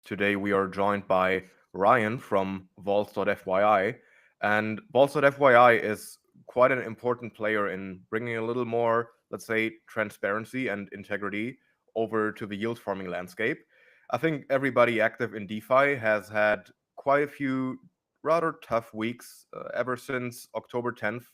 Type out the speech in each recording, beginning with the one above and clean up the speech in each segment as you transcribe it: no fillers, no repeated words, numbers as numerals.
Today we are joined by Ryan from Vaults.fyi. And Vaults.fyi is quite an important player in bringing a little more, let's say, transparency and integrity over to the yield farming landscape. I think everybody active in DeFi has had quite a few rather tough weeks ever since October 10th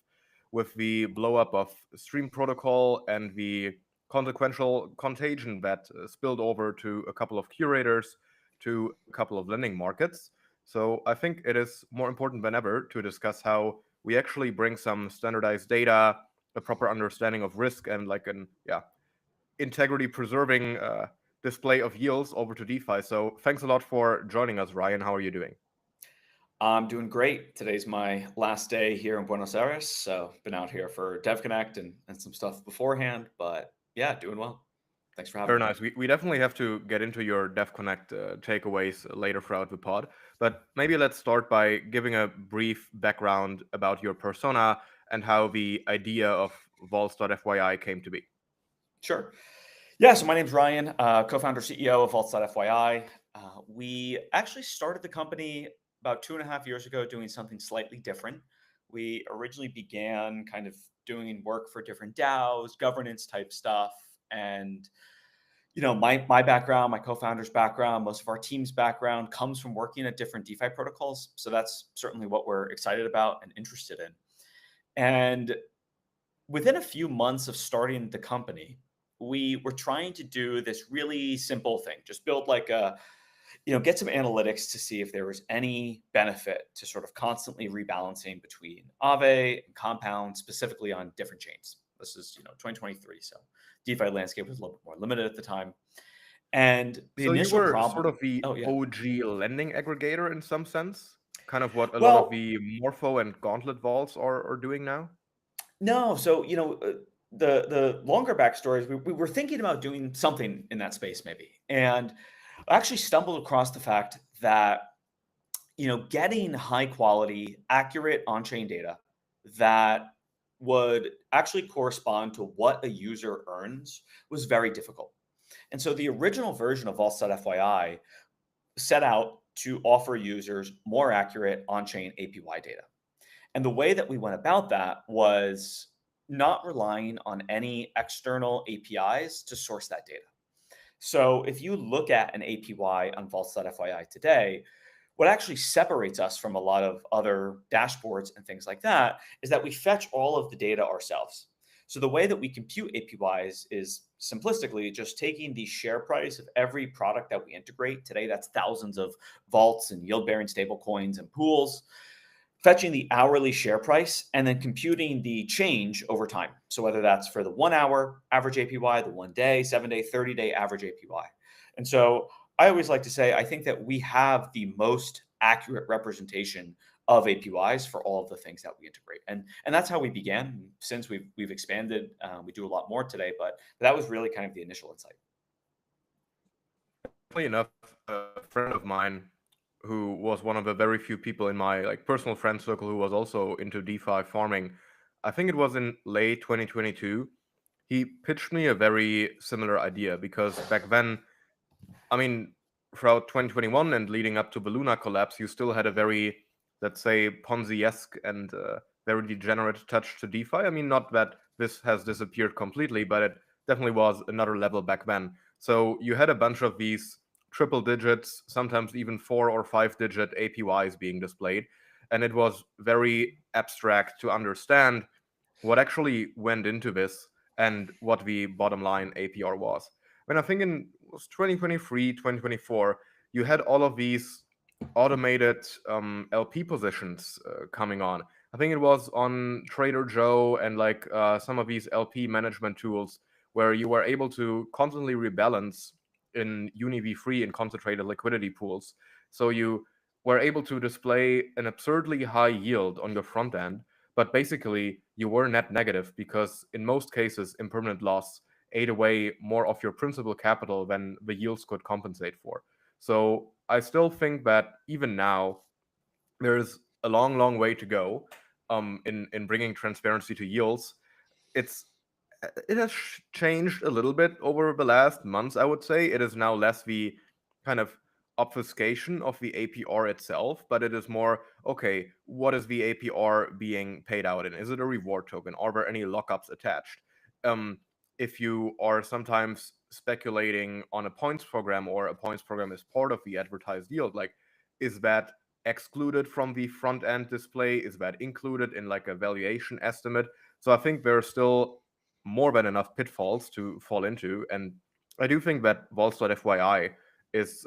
with the blow up of Stream Protocol and the consequential contagion that spilled over to a couple of curators, to a couple of lending markets. So I think it is more important than ever to discuss how we actually bring some standardized data, a proper understanding of risk, and like an integrity preserving display of yields over to DeFi. So thanks a lot for joining us, Ryan. How are you doing? I'm doing great. Today's my last day here in Buenos Aires. So been out here for DevConnect and some stuff beforehand, but yeah, doing well. Thanks for having Very me. nice. We definitely have to get into your DevConnect takeaways later throughout the pod. But maybe let's start by giving a brief background about your persona and how the idea of Vaults.fyi came to be. Sure. Yeah, so my name's Ryan, co-founder CEO of Vaults.fyi. We actually started the company about 2.5 years ago doing something slightly different. We originally began kind of doing work for different DAOs, governance type stuff, and my background, my co-founder's background, most of our team's background comes from working at different DeFi protocols. So that's certainly what we're excited about and interested in. And within a few months of starting the company, we were trying to do this really simple thing, just build get some analytics to see if there was any benefit to sort of constantly rebalancing between Aave and Compound, specifically on different chains. This is 2023, so DeFi landscape was a little bit more limited at the time. And the So you initial were sort problem, of the oh yeah, OG lending aggregator in some sense, kind of what a lot of well, the Morpho and Gauntlet vaults are doing now. no, so the longer backstory is we were thinking about doing something in that space maybe, and I actually stumbled across the fact that getting high quality, accurate on-chain data that would actually correspond to what a user earns was very difficult. And so the original version of Vaults.fyi set out to offer users more accurate on-chain APY data. And the way that we went about that was not relying on any external APIs to source that data. So if you look at an APY on Vaults.fyi today, what actually separates us from a lot of other dashboards and things like that is that we fetch all of the data ourselves. So the way that we compute APYs is simplistically just taking the share price of every product that we integrate. Today, that's thousands of vaults and yield-bearing stablecoins and pools, fetching the hourly share price and then computing the change over time. So whether that's for the 1 hour average APY, the 1 day, 7 day, 30-day average APY. And so I always like to say, I think that we have the most accurate representation of APYs for all of the things that we integrate. And that's how we began. Since we've expanded, we do a lot more today, but that was really kind of the initial insight. Funny enough, a friend of mine who was one of the very few people in my like personal friend circle who was also into DeFi farming, I think it was in late 2022, he pitched me a very similar idea because back then, I mean, throughout 2021 and leading up to the Luna collapse, you still had a very, let's say, Ponzi-esque and very degenerate touch to DeFi. I mean, not that this has disappeared completely, but it definitely was another level back then. So you had a bunch of these triple digits, sometimes even 4 or 5 digit APYs being displayed. And it was very abstract to understand what actually went into this and what the bottom line APR was. When I think in was 2023, 2024, you had all of these automated LP positions coming on. I think it was on Trader Joe and like some of these LP management tools where you were able to constantly rebalance in UniV3 and concentrated liquidity pools. So you were able to display an absurdly high yield on your front end, but basically you were net negative because in most cases impermanent loss ate away more of your principal capital than the yields could compensate for. So I still think that even now there's a long, long way to go in bringing transparency to yields. It's it has changed a little bit over the last months. I would say it is now less the kind of obfuscation of the APR itself, but it is more, okay, what is the APR being paid out in? Is it a reward token? Are there any lockups attached? Um, if you are sometimes speculating on a points program, or a points program is part of the advertised yield, like, is that excluded from the front end display? Is that included in like a valuation estimate? So I think there are still more than enough pitfalls to fall into. And I do think that Vaults.fyi is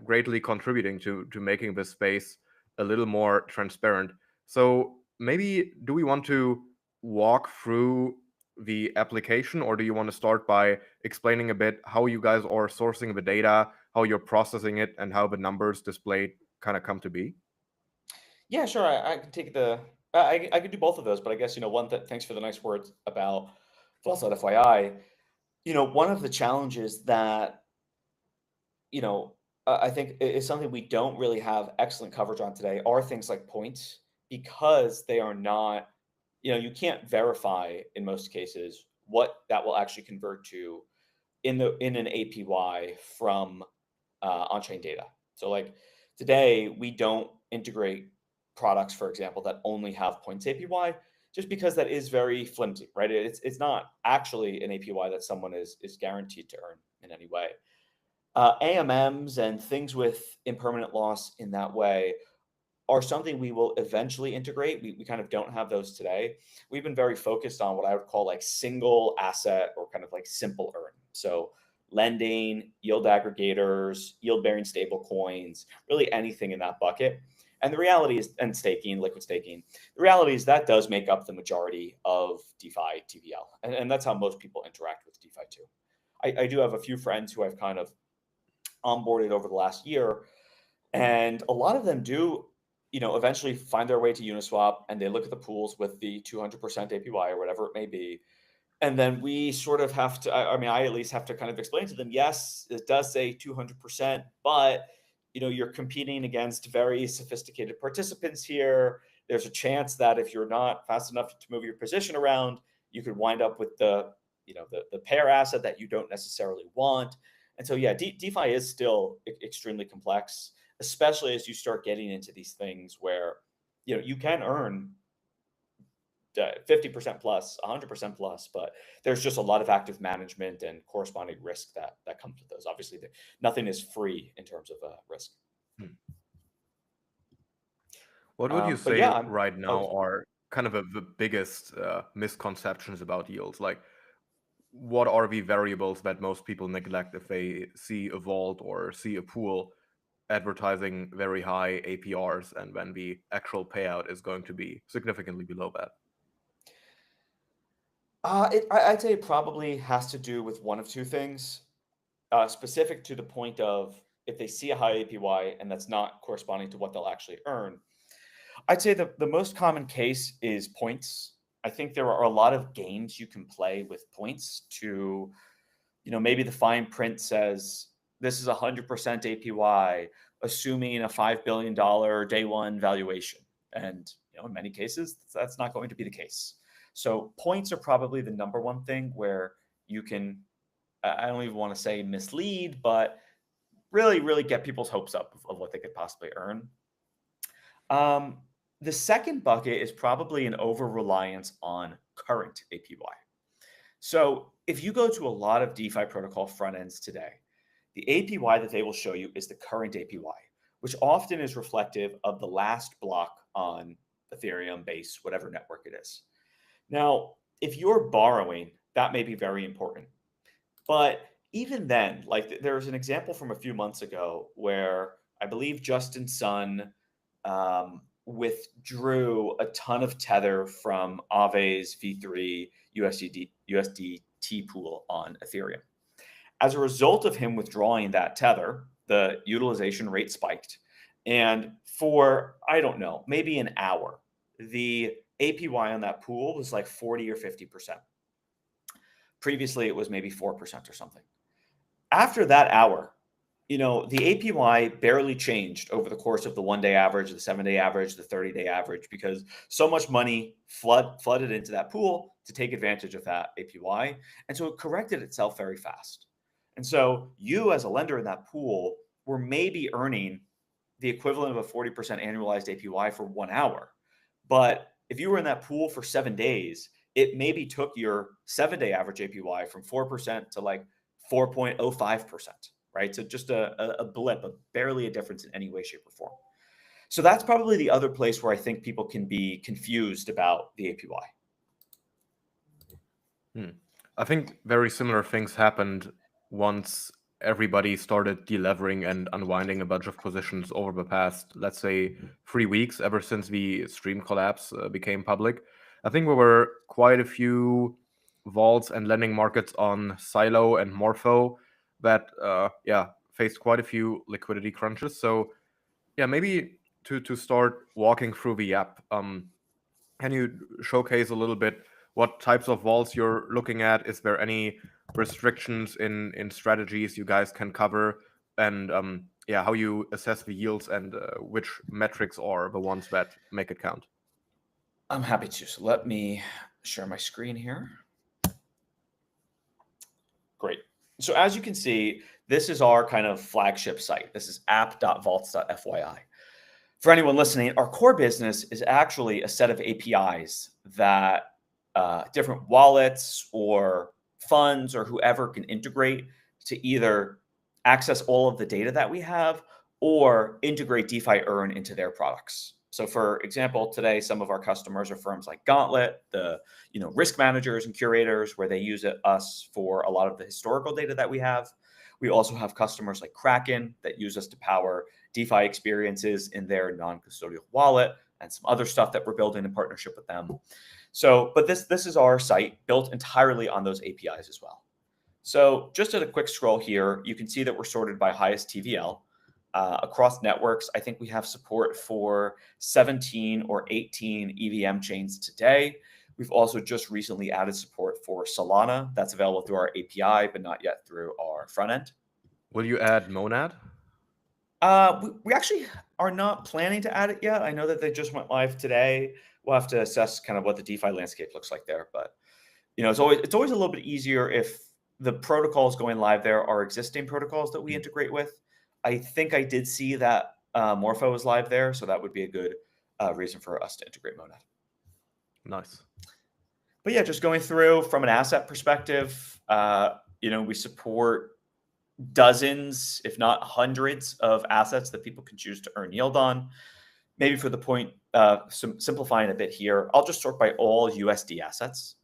greatly contributing to making this space a little more transparent. So maybe, do we want to walk through the application, or do you want to start by explaining a bit how you guys are sourcing the data, how you're processing it, and how the numbers displayed kind of come to be? Yeah, sure. I can take the. I could do both of those, but I guess one. Thanks for the nice words about Vault.fyi. One of the challenges that I think is something we don't really have excellent coverage on today are things like points, because they are not. You can't verify in most cases what that will actually convert to in an APY from on-chain data. So like today, we don't integrate products, for example, that only have points APY, just because that is very flimsy, right? It's not actually an APY that someone is guaranteed to earn in any way. AMMs and things with impermanent loss in that way are something we will eventually integrate. We kind of don't have those today. We've been very focused on what I would call like single asset, or kind of like simple earn. So lending, yield aggregators, yield bearing stable coins, really anything in that bucket. And the reality is, and staking, liquid staking, the reality is that does make up the majority of DeFi TVL. And that's how most people interact with DeFi too. I do have a few friends who I've kind of onboarded over the last year, and a lot of them do eventually find their way to Uniswap, and they look at the pools with the 200% APY or whatever it may be. And then we sort of have to, I mean, I at least have to kind of explain to them, yes, it does say 200%, but you're competing against very sophisticated participants here. There's a chance that if you're not fast enough to move your position around, you could wind up with the pair asset that you don't necessarily want. And so, yeah, DeFi is still extremely complex, especially as you start getting into these things where you can earn 50% plus, 100% plus, but there's just a lot of active management and corresponding risk that comes with those. Obviously, nothing is free in terms of risk. Hmm. What would you But say yeah, right now are kind of the biggest misconceptions about yields? Like, what are the variables that most people neglect if they see a vault or see a pool advertising very high APRs, and when the actual payout is going to be significantly below that? I'd say it probably has to do with one of two things, specific to the point of if they see a high APY and that's not corresponding to what they'll actually earn. I'd say the most common case is points. I think there are a lot of games you can play with points to, maybe the fine print says this is 100% APY, assuming a $5 billion day one valuation. And, in many cases, that's not going to be the case. So points are probably the number one thing where you can, I don't even want to say mislead, but really, really get people's hopes up of what they could possibly earn. The second bucket is probably an over reliance on current APY. So if you go to a lot of DeFi protocol front ends today, the APY that they will show you is the current APY, which often is reflective of the last block on Ethereum, Base, whatever network it is. Now, if you're borrowing, that may be very important. But even then, like there's an example from a few months ago where I believe Justin Sun withdrew a ton of tether from Aave's V3 USDT pool on Ethereum. As a result of him withdrawing that tether, the utilization rate spiked. And for, I don't know, maybe an hour, the APY on that pool was like 40 or 50%. Previously, it was maybe 4% or something. After that hour, the APY barely changed over the course of the 1-day average, the 7-day average, the 30-day average, because so much money flooded into that pool to take advantage of that APY. And so it corrected itself very fast. And so you as a lender in that pool we're maybe earning the equivalent of a 40% annualized APY for 1 hour. But if you were in that pool for 7 days, it maybe took your 7-day average APY from 4% to like 4.05%, right? So just a blip, barely a difference in any way, shape, or form. So that's probably the other place where I think people can be confused about the APY. I think very similar things happened once everybody started delevering and unwinding a bunch of positions over the past, let's say, 3 weeks, ever since the stream collapse became public. I think there were quite a few vaults and lending markets on Silo and Morpho that, faced quite a few liquidity crunches. So, yeah, maybe to start walking through the app, can you showcase a little bit what types of vaults you're looking at? Is there any restrictions in strategies you guys can cover? And how you assess the yields and which metrics are the ones that make it count? I'm happy to. So let me share my screen here. Great. So as you can see, this is our kind of flagship site. This is app.vaults.fyi. For anyone listening, our core business is actually a set of APIs that different wallets or funds or whoever can integrate to either access all of the data that we have or integrate DeFi Earn into their products. So for example, today, some of our customers are firms like Gauntlet, the risk managers and curators, where they use us for a lot of the historical data that we have. We also have customers like Kraken that use us to power DeFi experiences in their non-custodial wallet and some other stuff that we're building in partnership with them. So, but this is our site built entirely on those APIs as well. So just at a quick scroll here, you can see that we're sorted by highest TVL. Across networks, I think we have support for 17 or 18 EVM chains today. We've also just recently added support for Solana. That's available through our API, but not yet through our front end. Will you add Monad? We actually are not planning to add it yet. I know that they just went live today. We'll have to assess kind of what the DeFi landscape looks like there. But it's always a little bit easier if the protocols going live there are existing protocols that we integrate with. I think I did see that Morpho is live there, so that would be a good reason for us to integrate Monad. Nice. But yeah, just going through from an asset perspective, we support dozens, if not hundreds, of assets that people can choose to earn yield on. Maybe for the point, simplifying a bit here, I'll just sort by all USD assets.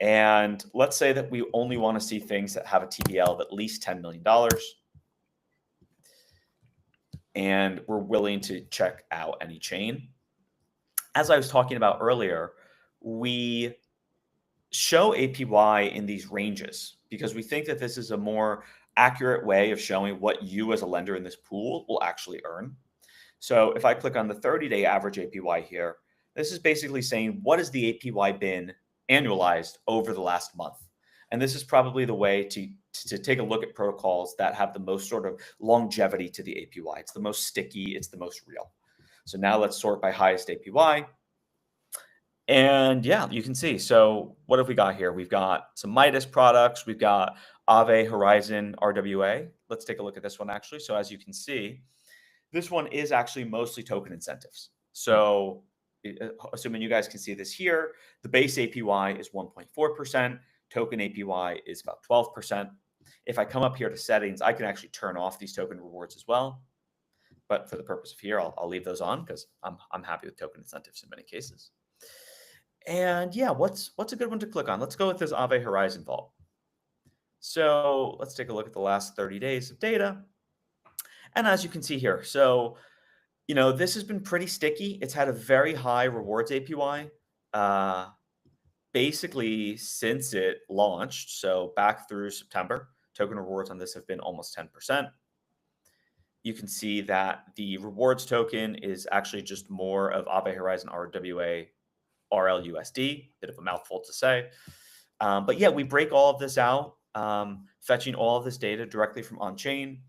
And let's say that we only want to see things that have a TVL of at least $10 million. And we're willing to check out any chain. As I was talking about earlier, we show APY in these ranges because we think that this is a more accurate way of showing what you as a lender in this pool will actually earn. So if I click on the 30-day average APY here, this is basically saying, what has the APY been annualized over the last month? And this is probably the way to take a look at protocols that have the most sort of longevity to the APY. It's the most sticky. It's the most real. So now let's sort by highest APY. And yeah, you can see. So what have we got here? We've got some Midas products. We've got Aave Horizon RWA. Let's take a look at this one actually. So as you can see, this one is actually mostly token incentives. So assuming you guys can see this here, the base APY is 1.4%. Token APY is about 12%. If I come up here to settings, I can actually turn off these token rewards as well. But for the purpose of here, I'll leave those on because I'm happy with token incentives in many cases. And yeah, what's a good one to click on? Let's go with this Aave Horizon Vault. So let's take a look at the last 30 days of data. And as you can see here, so this has been pretty sticky. It's had a very high rewards APY. Basically since it launched, so back through September, token rewards on this have been almost 10%. You can see that the rewards token is actually just more of Aave Horizon RWA RLUSD, bit of a mouthful to say. But yeah, we break all of this out, fetching all of this data directly from on-chain.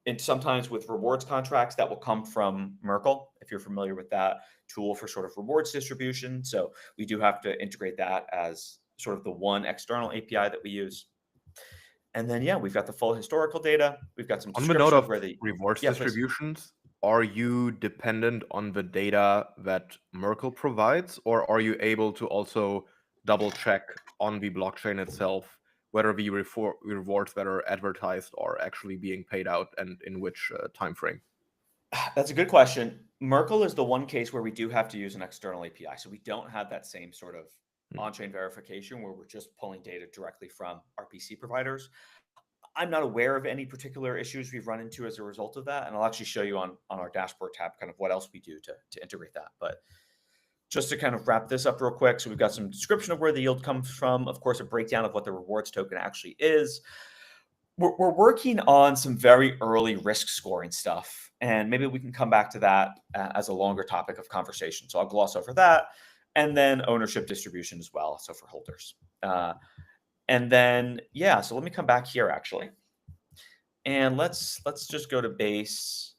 And sometimes with rewards contracts that will come from Merkle, if you're familiar with that tool for sort of rewards distribution. So we do have to integrate that as sort of the one external API that we use. And then, yeah, we've got the full historical data. We've got some On the note description of of where the, rewards yeah, please. distributions, are you dependent on the data that Merkle provides, or are you able to also double check on the blockchain itself whether the rewards that are advertised are actually being paid out and in which time frame? That's a good question. Merkle is the one case where we do have to use an external API. So we don't have that same sort of Hmm. on-chain verification where we're just pulling data directly from RPC providers. I'm not aware of any particular issues we've run into as a result of that. And I'll actually show you on our dashboard tab kind of what else we do to integrate that. But just to kind of wrap this up real quick. So we've got some description of where the yield comes from, of course, a breakdown of what the rewards token actually is. We're working on some very early risk scoring stuff, and maybe we can come back to that as a longer topic of conversation. So I'll gloss over that, and then ownership distribution as well, so for holders. And then, yeah, so let me come back here actually, and let's just go to base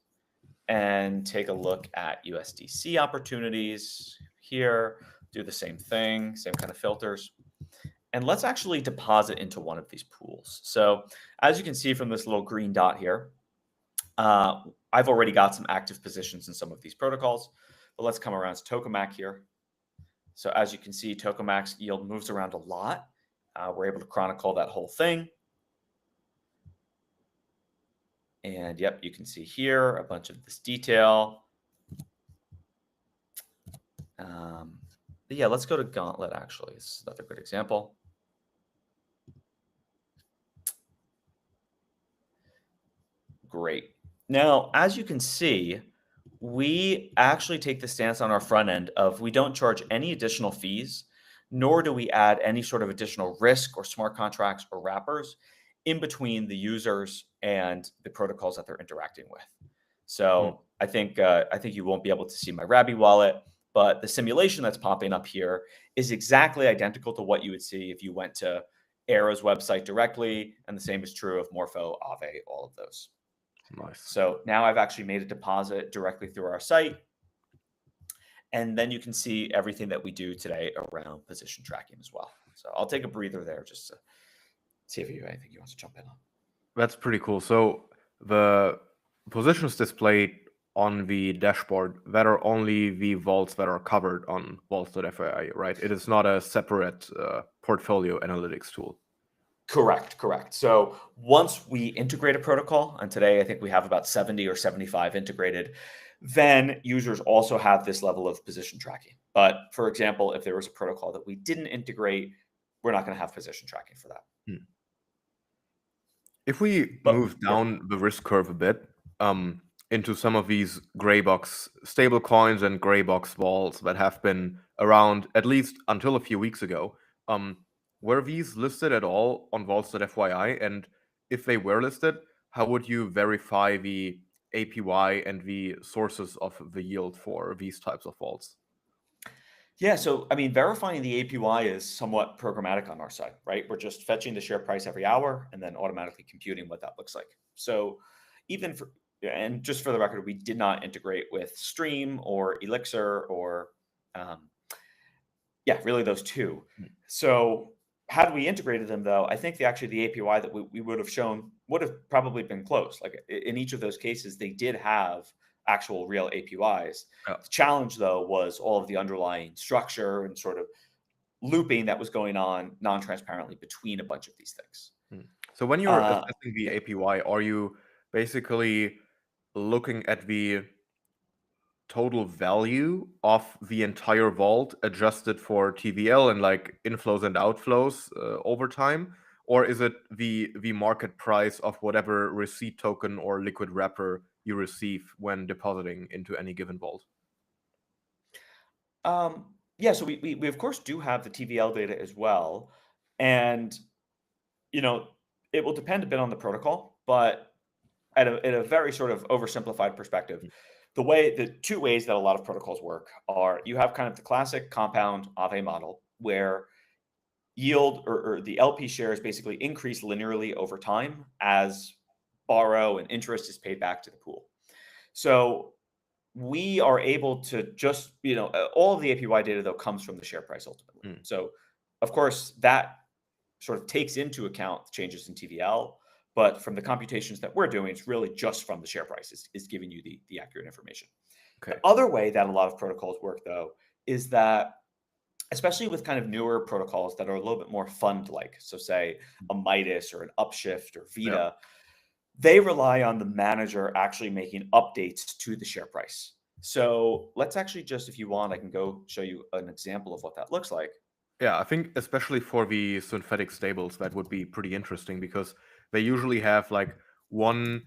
and take a look at USDC opportunities here. Do the same thing, same kind of filters. And let's actually deposit into one of these pools. So as you can see from this little green dot here, I've already got some active positions in some of these protocols, but let's come around to Tokamak here. So as you can see, Tokamak's yield moves around a lot. We're able to chronicle that whole thing. And yep, you can see here a bunch of this detail. But yeah, let's go to Gauntlet actually. It's another good example. Great. Now, as you can see, we actually take the stance on our front end of we don't charge any additional fees, nor do we add any sort of additional risk or smart contracts or wrappers in between the users and the protocols that they're interacting with. So I think you won't be able to see my Rabby wallet, but the simulation that's popping up here is exactly identical to what you would see if you went to Arrow's website directly, and the same is true of Morpho, Aave, all of those. Nice. So now I've actually made a deposit directly through our site. And then you can see everything that we do today around position tracking as well. So I'll take a breather there just to see if you have anything you want to jump in on. That's pretty cool. So the positions displayed on the dashboard that are only the vaults that are covered on vaults.fyi, right? It is not a separate portfolio analytics tool. Correct. So once we integrate a protocol, and today I think we have about 70 or 75 integrated, then users also have this level of position tracking. But for example, if there was a protocol that we didn't integrate, we're not going to have position tracking for that. If we move down the risk curve a bit into some of these gray box stable coins and gray box vaults that have been around at least until a few weeks ago, were these listed at all on vaults.fyi? And if they were listed, how would you verify the APY and the sources of the yield for these types of vaults? Yeah, so I mean, verifying the APY is somewhat programmatic on our side, right? We're just fetching the share price every hour and then automatically computing what that looks like. So even for, and just for the record, we did not integrate with Stream or Elixir or, yeah, really those two. So had we integrated them though, I think the APY that we would have shown would have probably been close. Like in each of those cases, they did have actual real APYs. Yeah. The challenge though was all of the underlying structure and sort of looping that was going on non-transparently between a bunch of these things. So when you're assessing the APY, are you basically looking at the total value of the entire vault adjusted for TVL and like inflows and outflows over time? Or is it the market price of whatever receipt token or liquid wrapper you receive when depositing into any given vault? Yeah, so we of course do have the TVL data as well. And, you know, it will depend a bit on the protocol, but at a very sort of oversimplified perspective, the two ways that a lot of protocols work are you have kind of the classic compound Aave model where yield or the LP shares basically increase linearly over time as borrow and interest is paid back to the pool. So we are able to just, all of the APY data though comes from the share price ultimately. So of course that sort of takes into account changes in TVL. But from the computations that we're doing, it's really just from the share price is giving you the accurate information. Okay. The other way that a lot of protocols work, though, is that especially with kind of newer protocols that are a little bit more fund-like, so say a Midas or an Upshift or Yeah. Vita, they rely on the manager actually making updates to the share price. So let's actually just, if you want, I can go show you an example of what that looks like. Yeah, I think especially for the synthetic stables, that would be pretty interesting because they usually have like one.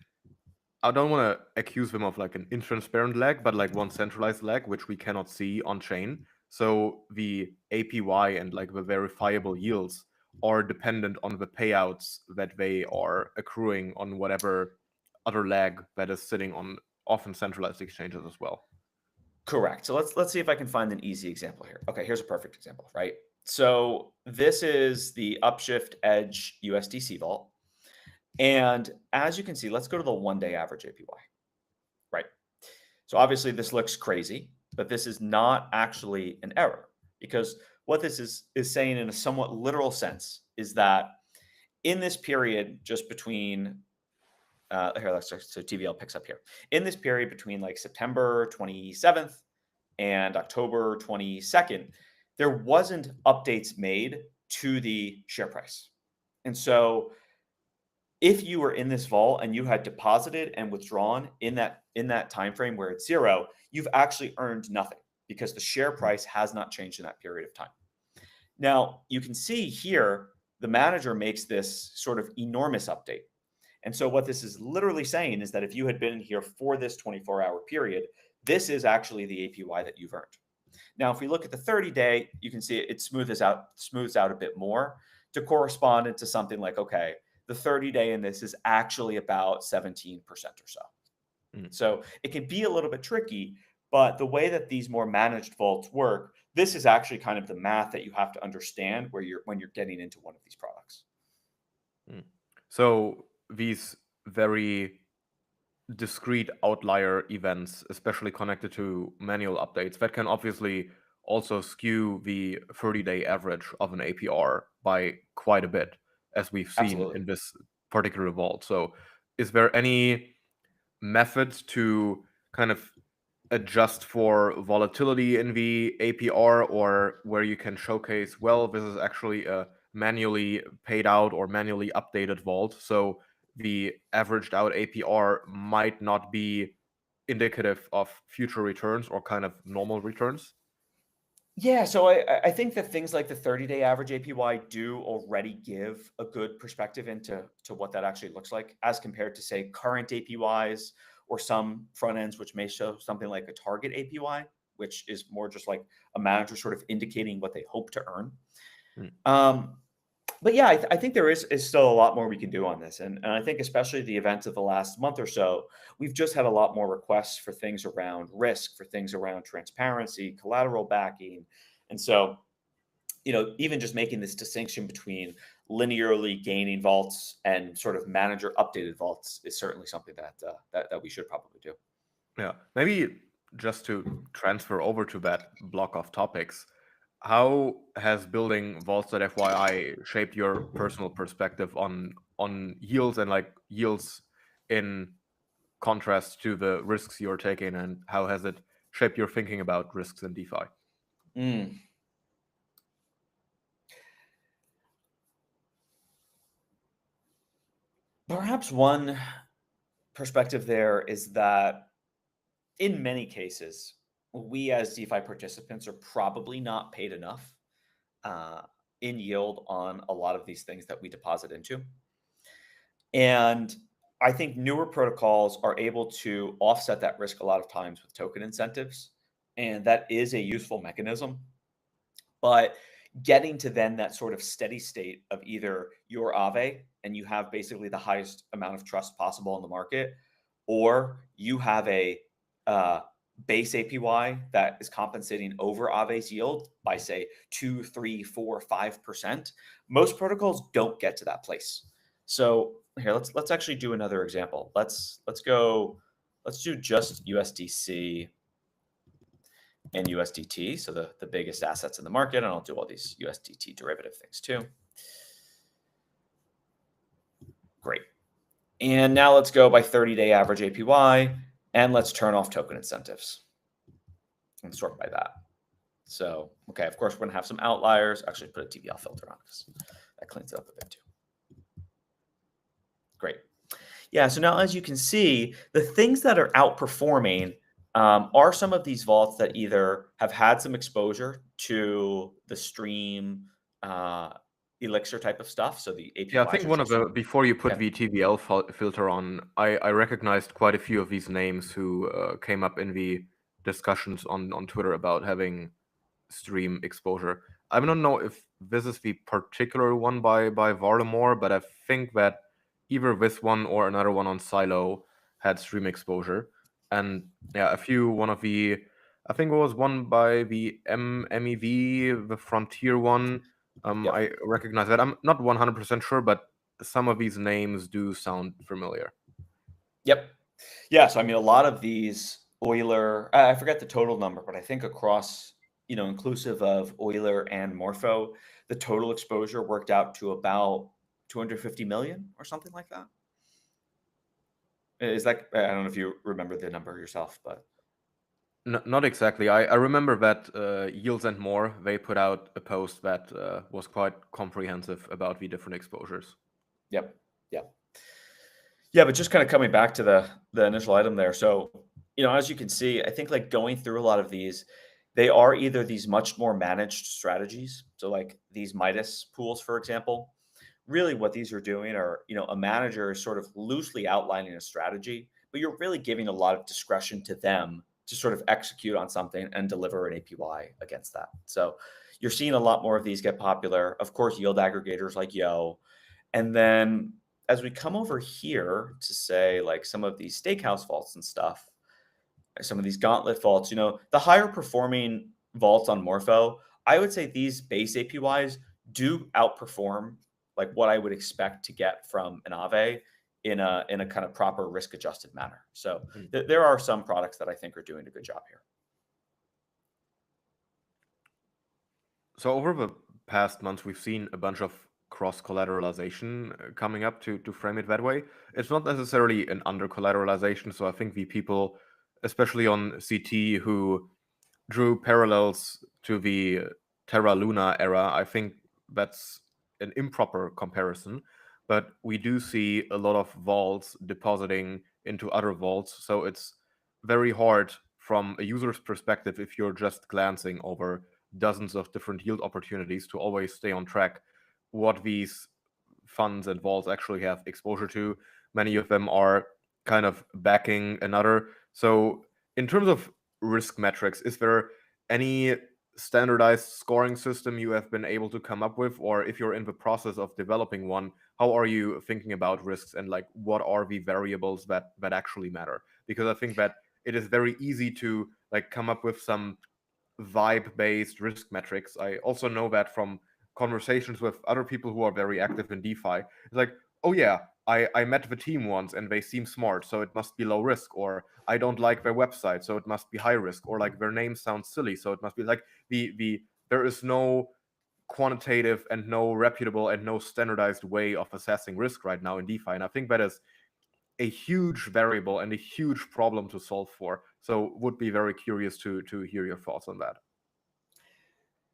I don't want to accuse them of like an intransparent leg, but like one centralized leg, which we cannot see on chain. So the APY and like the verifiable yields are dependent on the payouts that they are accruing on whatever other leg that is sitting on often centralized exchanges as well. Correct. So let's see if I can find an easy example here. Okay, here's a perfect example, right? So this is the Upshift Edge USDC vault. And as you can see, let's go to the 1-day average APY. Right. So obviously this looks crazy, but this is not actually an error, because what this is saying in a somewhat literal sense is that in this period just between here, let's start, so TVL picks up here. In this period between like September 27th and October 22nd, there wasn't updates made to the share price. And so if you were in this vault and you had deposited and withdrawn in that time frame where it's zero, you've actually earned nothing because the share price has not changed in that period of time. Now, you can see here, the manager makes this sort of enormous update. And so what this is literally saying is that if you had been here for this 24-hour period, this is actually the APY that you've earned. Now, if we look at the 30-day, you can see it smooths out a bit more to correspond into something like, okay, the 30-day in this is actually about 17% or so. So it can be a little bit tricky, but the way that these more managed vaults work, this is actually kind of the math that you have to understand when you're getting into one of these products. So these very discrete outlier events, especially connected to manual updates, that can obviously also skew the 30-day average of an APR by quite a bit, as we've seen Absolutely. in this particular vault. So is there any method to kind of adjust for volatility in the APR, or where you can showcase, well, this is actually a manually paid out or manually updated vault, so the averaged out APR might not be indicative of future returns or kind of normal returns? Yeah, so I think that things like the 30-day average APY do already give a good perspective into what that actually looks like as compared to, say, current APYs or some front ends, which may show something like a target APY, which is more just like a manager sort of indicating what they hope to earn. Um, but yeah, I think there is still a lot more we can do on this. And I think especially the events of the last month or so, we've just had a lot more requests for things around risk, for things around transparency, collateral backing. And so, even just making this distinction between linearly gaining vaults and sort of manager updated vaults is certainly something that we should probably do. Yeah, maybe just to transfer over to that block of topics, how has building vaults.fyi shaped your personal perspective on yields and like yields in contrast to the risks you're taking, and how has it shaped your thinking about risks in DeFi? Mm. Perhaps one perspective there is that in many cases, we as DeFi participants are probably not paid enough uh, in yield on a lot of these things that we deposit into. And I think newer protocols are able to offset that risk a lot of times with token incentives. And that is a useful mechanism. But getting to then that sort of steady state of either your Aave and you have basically the highest amount of trust possible in the market, or you have a base APY that is compensating over Aave's yield by say 2, 3, 4, 5%. Most protocols don't get to that place. So here, let's actually do another example. Let's do just USDC and USDT, so the biggest assets in the market, and I'll do all these USDT derivative things too. Great. And now let's go by 30-day average APY, and let's turn off token incentives and sort by that. So, okay, of course, we're going to have some outliers. Actually, put a TVL filter on because that cleans it up a bit too. Great. Yeah, so now as you can see, the things that are outperforming are some of these vaults that either have had some exposure to the stream Elixir type of stuff. So the APYs Yeah, I think are one of just, the before you put yeah. the TVL filter on, I recognized quite a few of these names who came up in the discussions on Twitter about having stream exposure. I don't know if this is the particular one by Varlamore, but I think that either this one or another one on Silo had stream exposure. And yeah, one of the, I think it was one by the MEV, the Frontier one. Yep. I recognize that. I'm not 100% sure, but some of these names do sound familiar. Yep. Yeah. So, I mean, a lot of these Euler, I forget the total number, but I think across, inclusive of Euler and Morpho, the total exposure worked out to about 250 million or something like that. Is that, I don't know if you remember the number yourself, but. Not exactly. I remember that Yields and More, they put out a post that was quite comprehensive about the different exposures. Yep. Yep. Yeah, but just kind of coming back to the initial item there. So, as you can see, I think like going through a lot of these, they are either these much more managed strategies. So like these Midas pools, for example, really what these are doing are, a manager is sort of loosely outlining a strategy, but you're really giving a lot of discretion to them to sort of execute on something and deliver an APY against that. So you're seeing a lot more of these get popular. Of course, yield aggregators like Yo. And then as we come over here to say like some of these Steakhouse vaults and stuff, some of these Gauntlet vaults, the higher performing vaults on Morpho, I would say these base APYs do outperform like what I would expect to get from an Aave in a kind of proper risk adjusted manner. So there are some products that I think are doing a good job here. So over the past months, we've seen a bunch of cross collateralization coming up to frame it that way. It's not necessarily an under collateralization. So I think the people, especially on CT, who drew parallels to the Terra Luna era, I think that's an improper comparison. But we do see a lot of vaults depositing into other vaults. So it's very hard from a user's perspective, if you're just glancing over dozens of different yield opportunities, to always stay on track what these funds and vaults actually have exposure to. Many of them are kind of backing another. So in terms of risk metrics, is there any standardized scoring system you have been able to come up with, or if you're in the process of developing one, how are you thinking about risks, and like what are the variables that actually matter? Because I think that it is very easy to like come up with some vibe-based risk metrics. I also know that from conversations with other people who are very active in DeFi. It's like, oh yeah, I met the team once and they seem smart, so it must be low risk, or I don't like their website, so it must be high risk, or like their name sounds silly, so it must be like the there is no quantitative and no reputable and no standardized way of assessing risk right now in DeFi. And I think that is a huge variable and a huge problem to solve for. So would be very curious to hear your thoughts on that.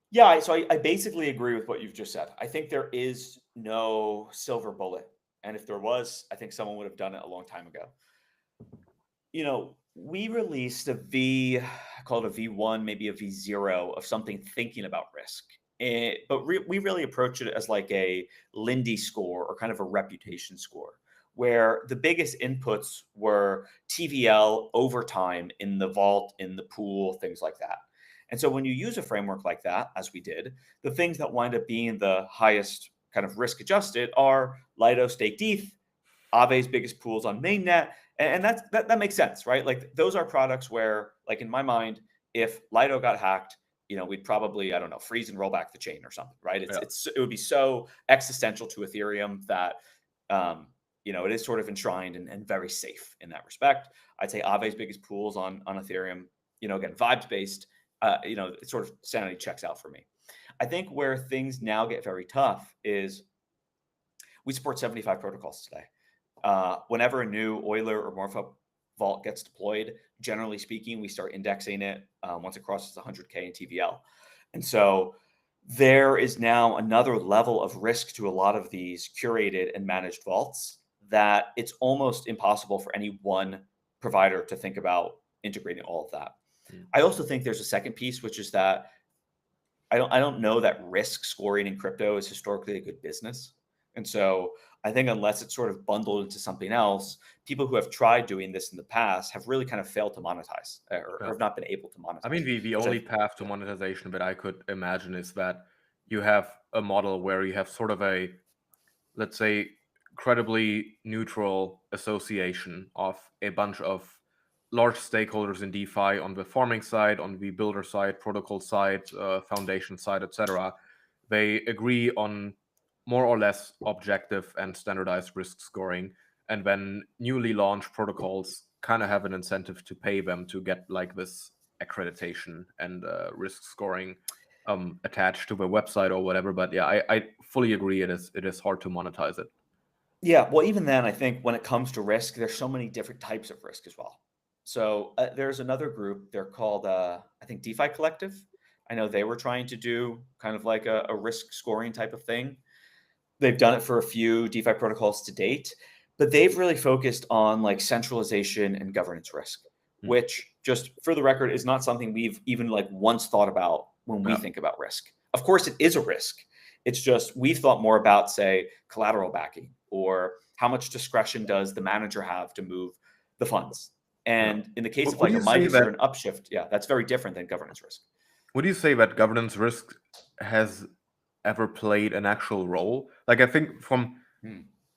Yeah, so I basically agree with what you've just said. I think there is no silver bullet. And if there was, I think someone would have done it a long time ago. We released I call it a V1, maybe a V0 of something thinking about risk. But we really approach it as like a Lindy score or kind of a reputation score, where the biggest inputs were TVL over time in the vault, in the pool, things like that. And so when you use a framework like that, as we did, the things that wind up being the highest kind of risk adjusted are Lido, Staked ETH, Aave's biggest pools on mainnet. And that makes sense, right? Like those are products where, like in my mind, if Lido got hacked, we'd probably, I don't know, freeze and roll back the chain or something, right? It would be so existential to Ethereum that, it is sort of enshrined and very safe in that respect. I'd say Aave's biggest pools on Ethereum, again, vibes based, it sort of sanity checks out for me. I think where things now get very tough is we support 75 protocols today. whenever a new Euler or Morpho vault gets deployed, generally speaking, we start indexing it once it crosses 100K in TVL. And so there is now another level of risk to a lot of these curated and managed vaults that it's almost impossible for any one provider to think about integrating all of that. I also think there's a second piece, which is that I don't know that risk scoring in crypto is historically a good business. And so I think unless it's sort of bundled into something else, people who have tried doing this in the past have really kind of failed to monetize or Yeah. have not been able to monetize. I mean, the only path to monetization that I could imagine is that you have a model where you have sort of a, let's say, credibly neutral association of a bunch of large stakeholders in DeFi on the farming side, on the builder side, protocol side, foundation side, etc. They agree on more or less objective and standardized risk scoring, and then newly launched protocols kind of have an incentive to pay them to get like this accreditation and risk scoring attached to the website or whatever. But yeah, I fully agree. It is hard to monetize it. Yeah, well, even then, I think when it comes to risk, there's so many different types of risk as well. So there's another group. They're called, I think, DeFi Collective. I know they were trying to do kind of like a risk scoring type of thing. They've done it for a few DeFi protocols to date, but they've really focused on like centralization and governance risk, which, just for the record, is not something we've even like once thought about when we think about risk. Of course, it is a risk. It's just we've thought more about, say, collateral backing or how much discretion does the manager have to move the funds. And in the case of like a Midas or an Upshift, yeah, that's very different than governance risk. Would you say that governance risk has ever played an actual role? Like, I think from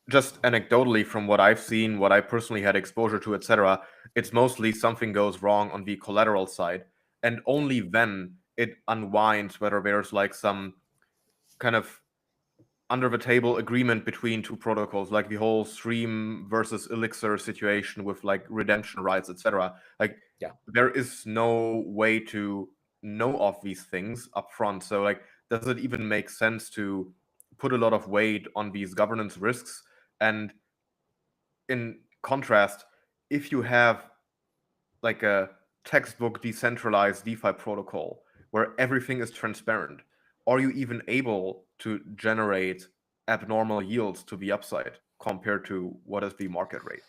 just anecdotally, from what I've seen, what I personally had exposure to, etc., it's mostly something goes wrong on the collateral side, and only then it unwinds whether there's like some kind of under the table agreement between two protocols, like the whole Stream versus Elixir situation with like redemption rights, etc. Like, there is no way to know of these things up front. So like, does it even make sense to put a lot of weight on these governance risks? And in contrast, if you have like a textbook decentralized DeFi protocol where everything is transparent, are you even able to generate abnormal yields to the upside compared to what is the market rate?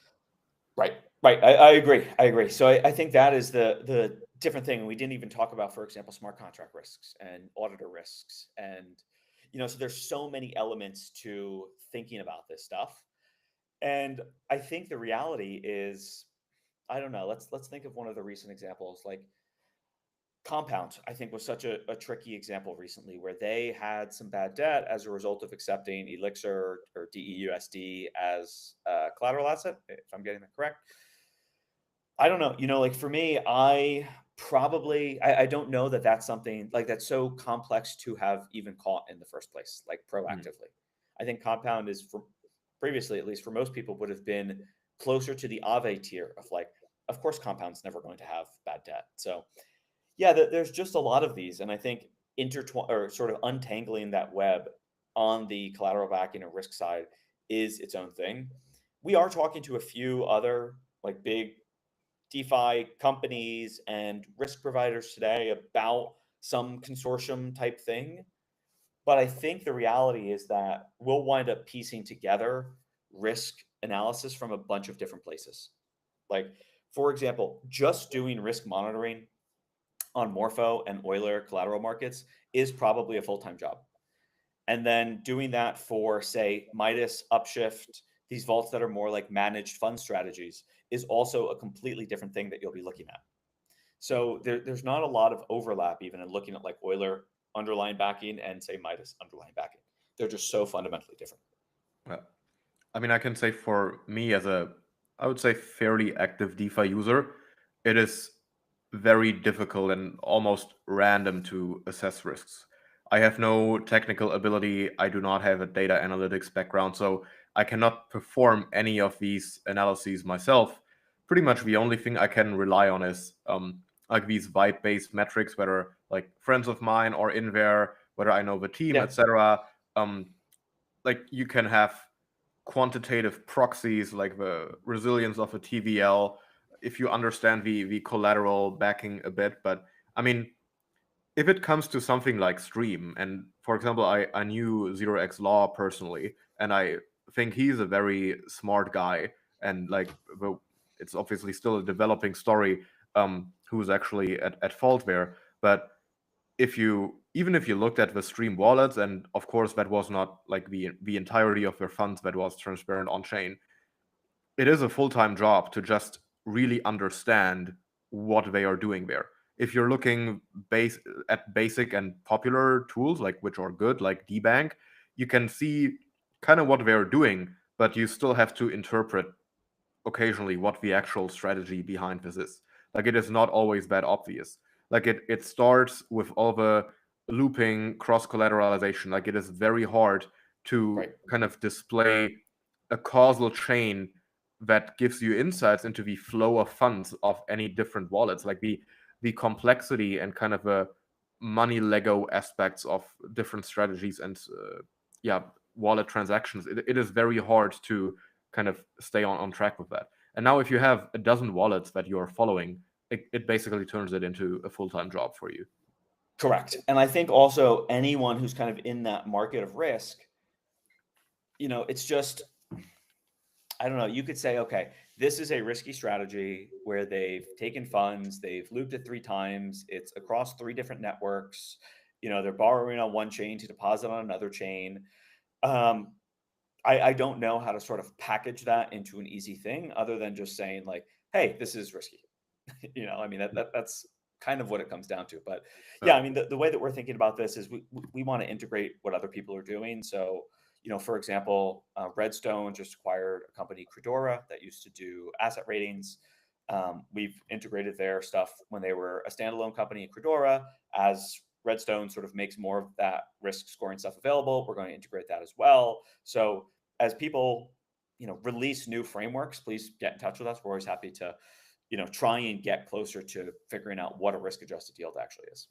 Right. I agree. So I think that is the different thing. We didn't even talk about, for example, smart contract risks and auditor risks. And, so there's so many elements to thinking about this stuff. And I think the reality is, I don't know, let's think of one of the recent examples, like Compound, I think, was such a tricky example recently where they had some bad debt as a result of accepting Elixir or DEUSD as a collateral asset, if I'm getting that correct. I don't know, like for me, I don't know that that's something like that's so complex to have even caught in the first place, like proactively. I think Compound is, for previously, at least for most people, would have been closer to the Aave tier of like, of course, Compound's never going to have bad debt. So yeah, there's just a lot of these, and I think or sort of untangling that web on the collateral backing and risk side is its own thing. We are talking to a few other like big DeFi companies and risk providers today about some consortium type thing, but I think the reality is that we'll wind up piecing together risk analysis from a bunch of different places. Like, for example, just doing risk monitoring on Morpho and Euler collateral markets is probably a full-time job. And then doing that for, say, Midas, Upshift, these vaults that are more like managed fund strategies is also a completely different thing that you'll be looking at. So there's not a lot of overlap even in looking at like Euler underlying backing and, say, Midas underlying backing. They're just so fundamentally different. Yeah. I mean, I can say for me as I would say, fairly active DeFi user, it is very difficult and almost random to assess risks. I have no technical ability. I do not have a data analytics background, so I cannot perform any of these analyses myself. Pretty much the only thing I can rely on is like these vibe-based metrics, whether like friends of mine are in there, whether I know the team, etc. Like, you can have quantitative proxies like the resilience of a TVL, if you understand the collateral backing a bit. But I mean, if it comes to something like Stream, and for example, I knew 0x Law personally, and I think he's a very smart guy, and like it's obviously still a developing story, who's actually at fault there. But even if you looked at the Stream wallets, and of course that was not like the entirety of their funds that was transparent on chain, it is a full-time job to just really understand what they are doing there. If you're looking at basic and popular tools, like which are good, like dbank, you can see kind of what they're doing, but you still have to interpret occasionally what the actual strategy behind this is. Like, it is not always that obvious. Like, it starts with all the looping, cross collateralization. Like, it is very hard to Right. kind of display a causal chain that gives you insights into the flow of funds of any different wallets. Like the complexity and kind of a money Lego aspects of different strategies and wallet transactions. It is very hard to kind of stay on track with that. And now if you have a dozen wallets that you're following, it basically turns it into a full-time job for you. Correct. And I think also anyone who's kind of in that market of risk, it's just, I don't know, you could say, okay, this is a risky strategy where they've taken funds, they've looped it 3 times, it's across 3 different networks, they're borrowing on one chain to deposit on another chain. I don't know how to sort of package that into an easy thing other than just saying like, hey, this is risky. I mean, that's kind of what it comes down to. But yeah, I mean, the way that we're thinking about this is we want to integrate what other people are doing. So, for example, Redstone just acquired a company, Credora, that used to do asset ratings. We've integrated their stuff when they were a standalone company, Credora. As Redstone sort of makes more of that risk scoring stuff available, we're going to integrate that as well. So as people, release new frameworks, please get in touch with us. We're always happy to, try and get closer to figuring out what a risk adjusted yield actually is.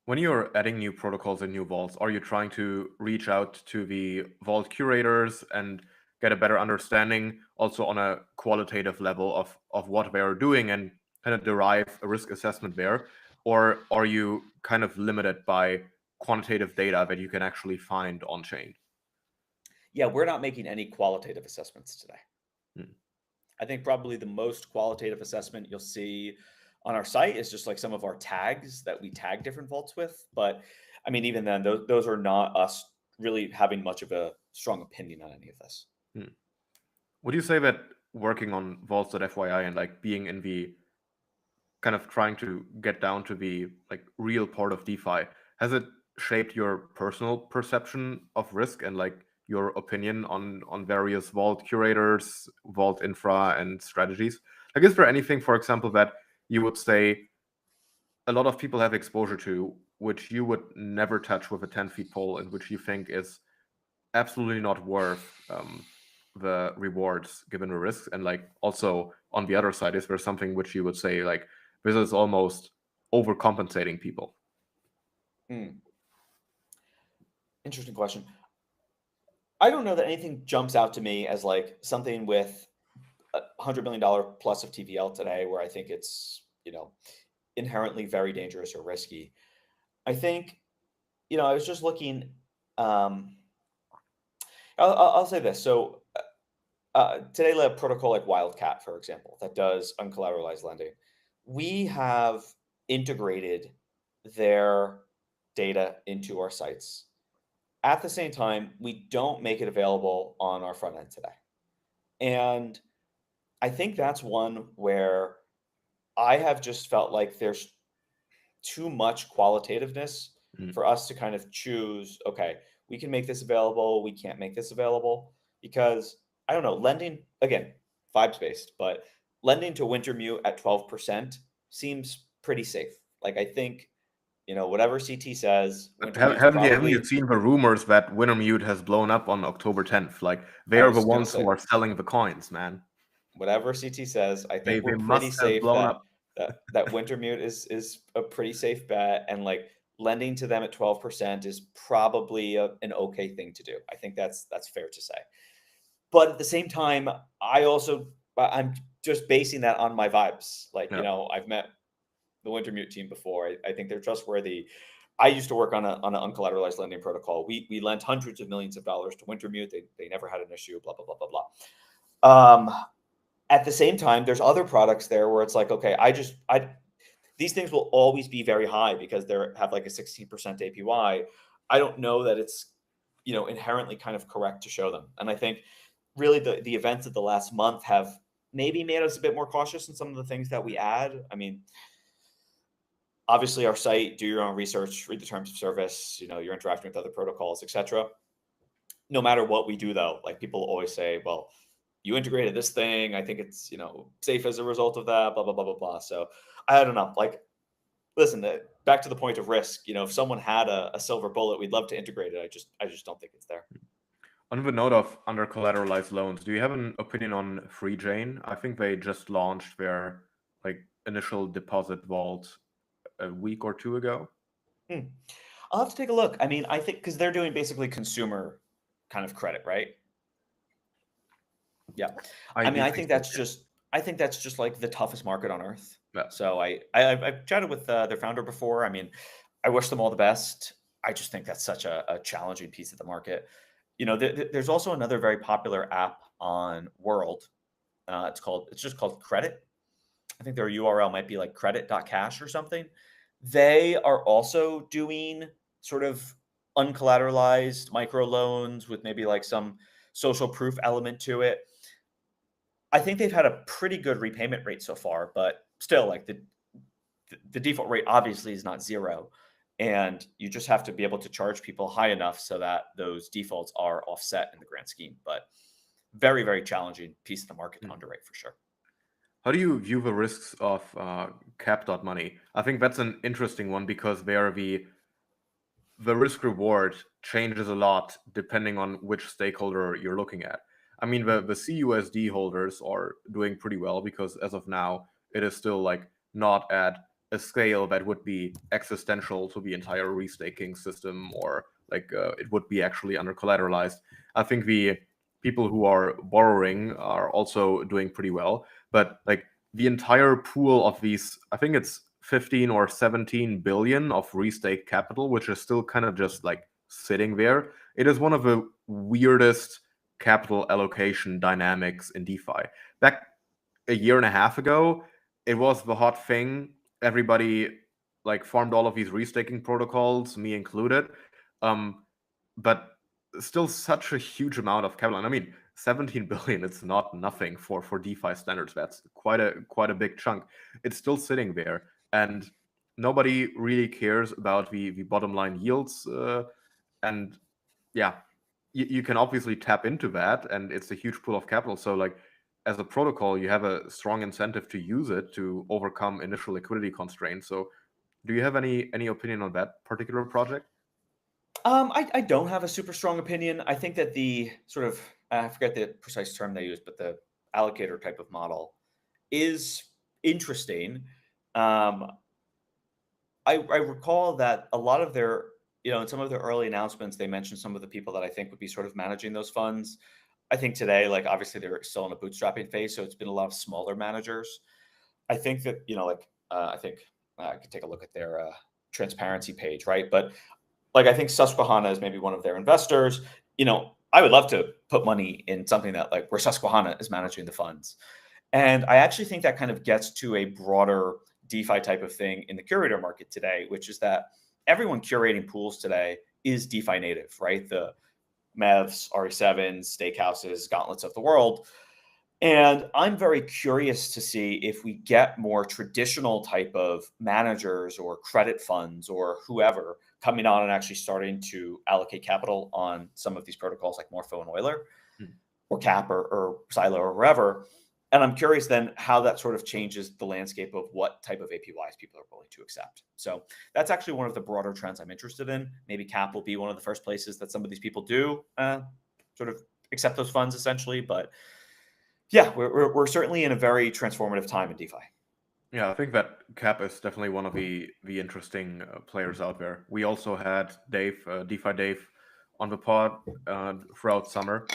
When you're adding new protocols and new vaults, are you trying to reach out to the vault curators and get a better understanding also on a qualitative level of what they are doing and kind of derive a risk assessment there? Or are you kind of limited by quantitative data that you can actually find on chain? Yeah, we're not making any qualitative assessments today. Hmm. I think probably the most qualitative assessment you'll see on our site is just like some of our tags that we tag different vaults with. But I mean, even then, those are not us really having much of a strong opinion on any of this. Would you say that working on vaults.fyi and like being in the kind of trying to get down to the like real part of DeFi, has it shaped your personal perception of risk and like your opinion on various vault curators, vault infra, and strategies? Like, is there anything, for example, that you would say a lot of people have exposure to, which you would never touch with a 10-feet pole, and which you think is absolutely not worth the rewards given the risks? And like, also on the other side, is there something which you would say like this is almost overcompensating people? Interesting question. I don't know that anything jumps out to me as like something with $100 million plus of TVL today, where I think it's, inherently very dangerous or risky. I think, I was just looking, I'll say this. So today, a protocol like Wildcat, for example, that does uncollateralized lending, we have integrated their data into our sites. At the same time, we don't make it available on our front end today. And I think that's one where I have just felt like there's too much qualitativeness for us to kind of choose, okay, we can make this available, we can't make this available. Because I don't know, lending, again, vibes based, but lending to Wintermute at 12% seems pretty safe. Like, I think, whatever CT says, Haven't you seen the rumors that Wintermute has blown up on October 10th? Like, they are the ones who are selling the coins, man. Whatever CT says, I think we're pretty safe that Wintermute is a pretty safe bet, and like lending to them at 12% is probably an okay thing to do. I think that's fair to say. But at the same time, I'm just basing that on my vibes. Like, Yeah. I've met the Wintermute team before. I think they're trustworthy. I used to work on an uncollateralized lending protocol. We lent hundreds of millions of dollars to Wintermute. They never had an issue. Blah blah blah blah blah. At the same time, there's other products there where it's like, okay, these things will always be very high because they have like a 16% APY. I don't know that it's inherently kind of correct to show them. And I think really the events of the last month have maybe made us a bit more cautious in some of the things that we add. I mean, obviously our site, do your own research, read the terms of service, you're interacting with other protocols, etc. No matter what we do though, like people always say, well, you integrated this thing. I think it's, safe as a result of that, blah, blah, blah, blah, blah. So I don't know, like, listen, back to the point of risk, if someone had a silver bullet, we'd love to integrate it. I just don't think it's there. On the note of under collateralized loans, do you have an opinion on FreeJane? I think they just launched their like initial deposit vault a week or two ago. I'll have to take a look. I mean, I think because they're doing basically consumer kind of credit, right? Yeah. I mean, I think that's just like the toughest market on earth. Yeah. So I've chatted with their founder before. I mean, I wish them all the best. I just think that's such a challenging piece of the market. There's also another very popular app on World. It's just called Credit. I think their URL might be like credit.cash or something. They are also doing sort of uncollateralized microloans with maybe like some social proof element to it. I think they've had a pretty good repayment rate so far, but still, like the default rate obviously is not zero, and you just have to be able to charge people high enough so that those defaults are offset in the grand scheme. But very, very challenging piece of the market to underwrite for sure. How do you view the risks of Cap.money? I think that's an interesting one because the risk reward changes a lot depending on which stakeholder you're looking at. I mean, the CUSD holders are doing pretty well because as of now, it is still like not at a scale that would be existential to the entire restaking system, or like it would be actually under collateralized. I think the people who are borrowing are also doing pretty well, but like the entire pool of these, I think it's 15 or 17 billion of restake capital, which is still kind of just like sitting there. It is one of the weirdest capital allocation dynamics in DeFi. Back a year and a half ago, it was the hot thing. Everybody like formed all of these restaking protocols, me included. But still such a huge amount of capital. And I mean, 17 billion, it's not nothing for DeFi standards. That's quite a big chunk. It's still sitting there. And nobody really cares about the bottom line yields. And yeah, you can obviously tap into that, and it's a huge pool of capital. So like as a protocol, you have a strong incentive to use it to overcome initial liquidity constraints. So do you have any opinion on that particular project? I don't have a super strong opinion. I think that the sort of, I forget the precise term they use, but the allocator type of model is interesting. I recall that a lot of their, in some of their early announcements, they mentioned some of the people that I think would be sort of managing those funds. I think today, like obviously they're still in a bootstrapping phase, so it's been a lot of smaller managers. I think that, I think I could take a look at their transparency page, right? But like I think Susquehanna is maybe one of their investors. I would love to put money in something that like where Susquehanna is managing the funds. And I actually think that kind of gets to a broader DeFi type of thing in the curator market today, which is that everyone curating pools today is DeFi native, right? The Mevs, RE7s, Stakehouses, Gauntlets of the world. And I'm very curious to see if we get more traditional type of managers or credit funds or whoever coming on and actually starting to allocate capital on some of these protocols like Morpho and Euler or Cap or Silo or wherever. And I'm curious then how that sort of changes the landscape of what type of APYs people are willing to accept. So that's actually one of the broader trends I'm interested in. Maybe Cap will be one of the first places that some of these people do sort of accept those funds essentially. But yeah, we're certainly in a very transformative time in DeFi. Yeah, I think that Cap is definitely one of the interesting players out there. We also had Dave, DeFi Dave, on the pod throughout summer.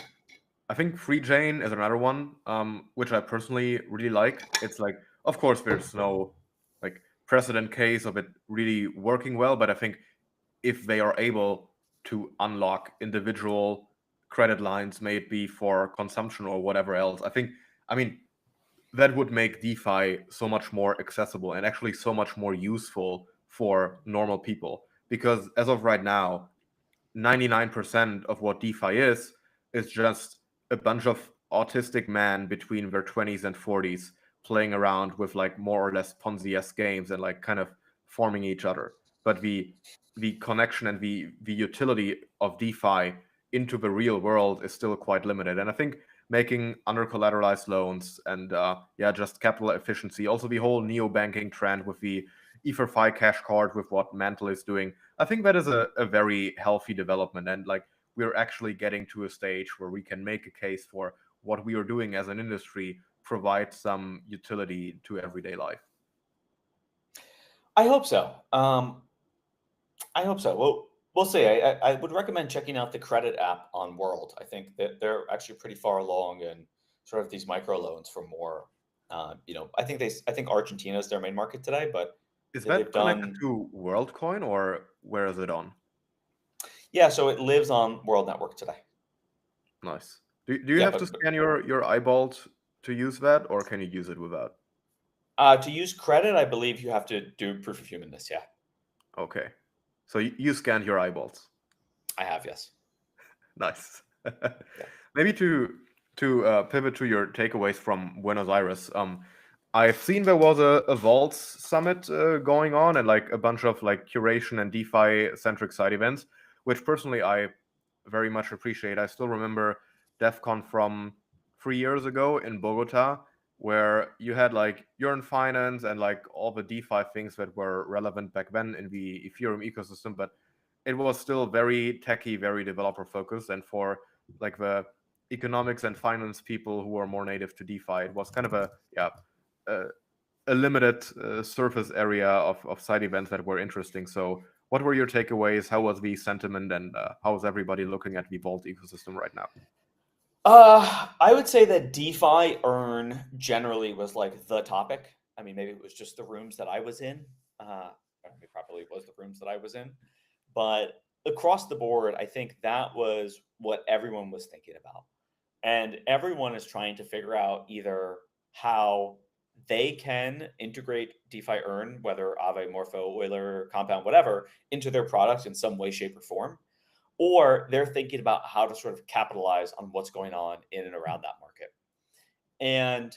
I think Free Jane is another one, which I personally really like. It's like, of course, there's no like precedent case of it really working well, but I think if they are able to unlock individual credit lines, may it be for consumption or whatever else, I mean, that would make DeFi so much more accessible and actually so much more useful for normal people. Because as of right now, 99% of what DeFi is just a bunch of autistic men between their 20s and 40s playing around with like more or less Ponzi-esque games and like kind of forming each other. But the connection and the utility of DeFi into the real world is still quite limited. And I think making under collateralized loans and yeah, just capital efficiency, also the whole neo-banking trend with the EtherFi cash card with what Mantle is doing, I think that is a very healthy development. And like we're actually getting to a stage where we can make a case for what we are doing as an industry provide some utility to everyday life. I hope so. I hope so. Well, we'll see. I would recommend checking out the credit app on World. I think that they're actually pretty far along in sort of these micro loans for more. I think Argentina is their main market today, but Is they've that connected done. to WorldCoin or where is it on? Yeah, so it lives on World Network today. Nice. Do you Yeah, have to but scan your eyeballs to use that, or can you use it without? to use credit, I believe you have to do proof of humanness. Yeah, Okay. So you scanned your eyeballs. I have. Yes. Nice. Yeah. Maybe to pivot to your takeaways from Buenos Aires. I've seen there was a Vaults summit going on and like a bunch of like curation and DeFi centric side events, which personally I very much appreciate. I still remember DEF CON from 3 years ago in Bogota, where you had like Yearn Finance and like all the DeFi things that were relevant back then in the Ethereum ecosystem, but it was still very techy, very developer focused. And for like the economics and finance people who are more native to DeFi, it was kind of a, a limited surface area of side events that were interesting. So, what were your takeaways? How was the sentiment, and how is everybody looking at the Vault ecosystem right now? I would say that DeFi Earn generally was like the topic. I mean, maybe it was just the rooms that I was in. It probably was the rooms that I was in, but across the board, I think that was what everyone was thinking about, and everyone is trying to figure out either how they can integrate DeFi Earn, whether Aave, Morpho, Euler, Compound, whatever, into their products in some way, shape, or form, or they're thinking about how to sort of capitalize on what's going on in and around that market. And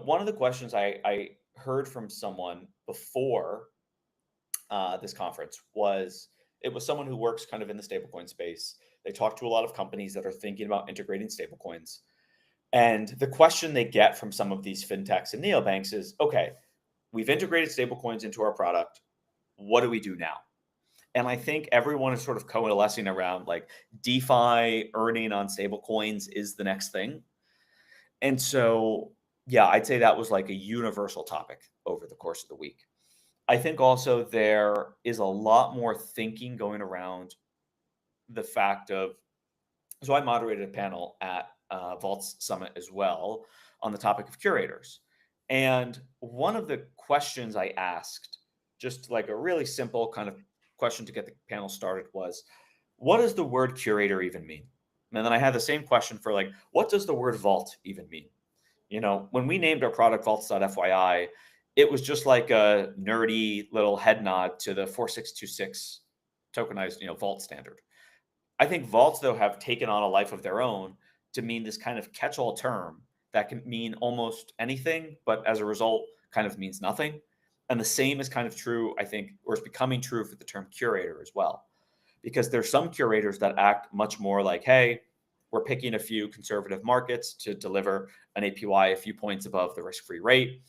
one of the questions I heard from someone before this conference was it was someone who works kind of in the stablecoin space. They talk to a lot of companies that are thinking about integrating stablecoins. And the question they get from some of these fintechs and neobanks is, okay, we've integrated stablecoins into our product. What do we do now? And I think everyone is sort of coalescing around like DeFi earning on stablecoins is the next thing. And so, yeah, I'd say that was like a universal topic over the course of the week. I think also there is a lot more thinking going around the fact of, so I moderated a panel at Vaults Summit as well on the topic of curators. And one of the questions I asked, just like a really simple kind of question to get the panel started, was what does the word curator even mean? And then I had the same question for like, what does the word vault even mean? When we named our product vaults.fyi, it was just like a nerdy little head nod to the 4626 tokenized, vault standard. I think vaults, though, have taken on a life of their own to mean this kind of catch-all term that can mean almost anything, but as a result, kind of means nothing. And the same is kind of true, I think, or is becoming true for the term curator as well. Because there's some curators that act much more like, hey, we're picking a few conservative markets to deliver an APY a few points above the risk-free rate.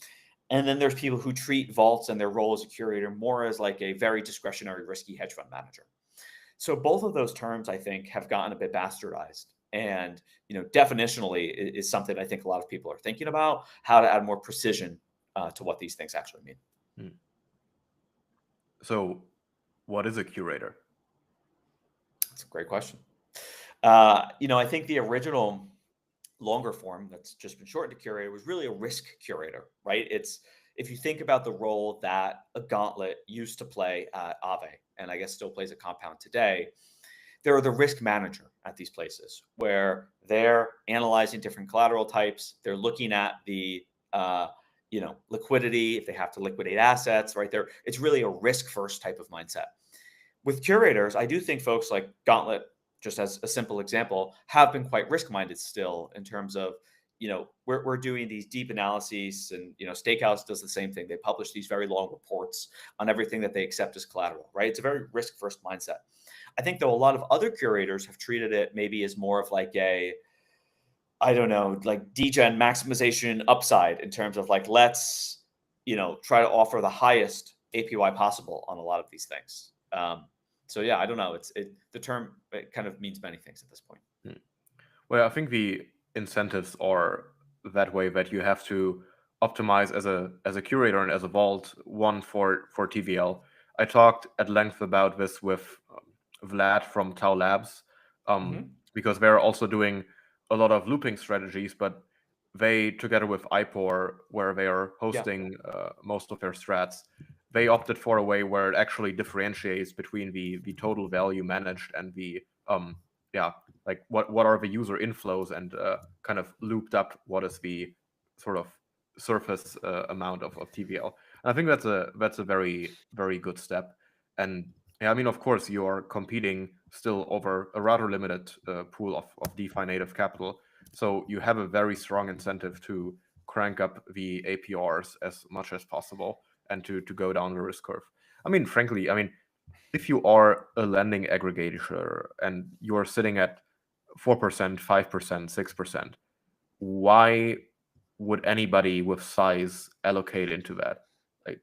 And then there's people who treat vaults and their role as a curator more as like a very discretionary, risky hedge fund manager. So both of those terms, I think, have gotten a bit bastardized. And, definitionally is something I think a lot of people are thinking about, how to add more precision to what these things actually mean. Hmm. So, what is a curator? That's a great question. I think the original longer form that's just been shortened to curator was really a risk curator, right? It's if you think about the role that a gauntlet used to play at Aave, and I guess still plays at Compound today, they're the risk manager at these places where they're analyzing different collateral types. They're looking at the liquidity if they have to liquidate assets, right? There, it's really a risk first type of mindset. With curators, I do think folks like Gauntlet, just as a simple example, have been quite risk minded still in terms of, we're doing these deep analyses, and Stakehouse does the same thing. They publish these very long reports on everything that they accept as collateral, right? It's a very risk first mindset. I think though a lot of other curators have treated it maybe as more of like a, I don't know, like degen maximization upside in terms of like, let's, try to offer the highest APY possible on a lot of these things. So yeah, I don't know. The term, it kind of means many things at this point. Well, I think the incentives are that way, that you have to optimize as a curator and as a vault one for TVL. I talked at length about this with Vlad from Tau Labs, because they're also doing a lot of looping strategies, but they, together with IPOR, where they are hosting most of their strats, they opted for a way where it actually differentiates between the total value managed and the like what are the user inflows, and kind of looped up what is the sort of surface amount of TVL. And I think that's a very, very good step. And yeah, I mean, of course, you are competing still over a rather limited pool of DeFi native capital. So you have a very strong incentive to crank up the APRs as much as possible and to go down the risk curve. I mean, frankly, if you are a lending aggregator and you're sitting at 4%, 5%, 6%, why would anybody with size allocate into that? Like,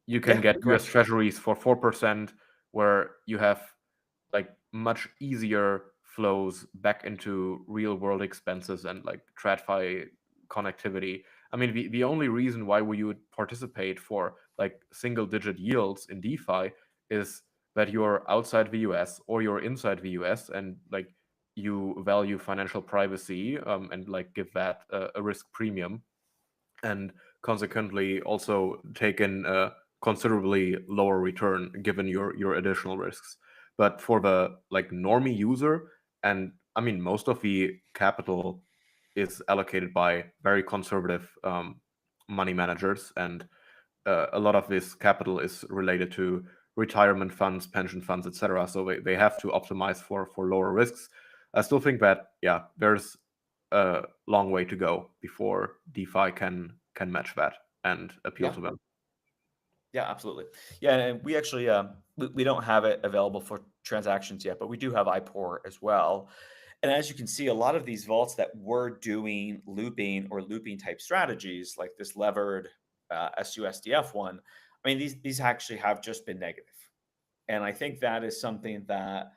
you can get US treasuries for 4%, where you have like much easier flows back into real world expenses and like TradFi connectivity. I mean, the only reason why we would participate for like single digit yields in DeFi is that you're outside the US or you're inside the US, and like you value financial privacy, and like give that a risk premium, and consequently also take in a considerably lower return given your additional risks. But for the like normie user, and I mean, most of the capital is allocated by very conservative money managers, and a lot of this capital is related to retirement funds, pension funds, etc. So they have to optimize for lower risks. I still think that there's a long way to go before DeFi can match that and appeal to them. Yeah, absolutely. Yeah, and we actually we don't have it available for transactions yet, but we do have IPOR as well. And as you can see, a lot of these vaults that were doing looping or looping type strategies, like this levered SUSDF one, I mean, these actually have just been negative. And I think that is something that,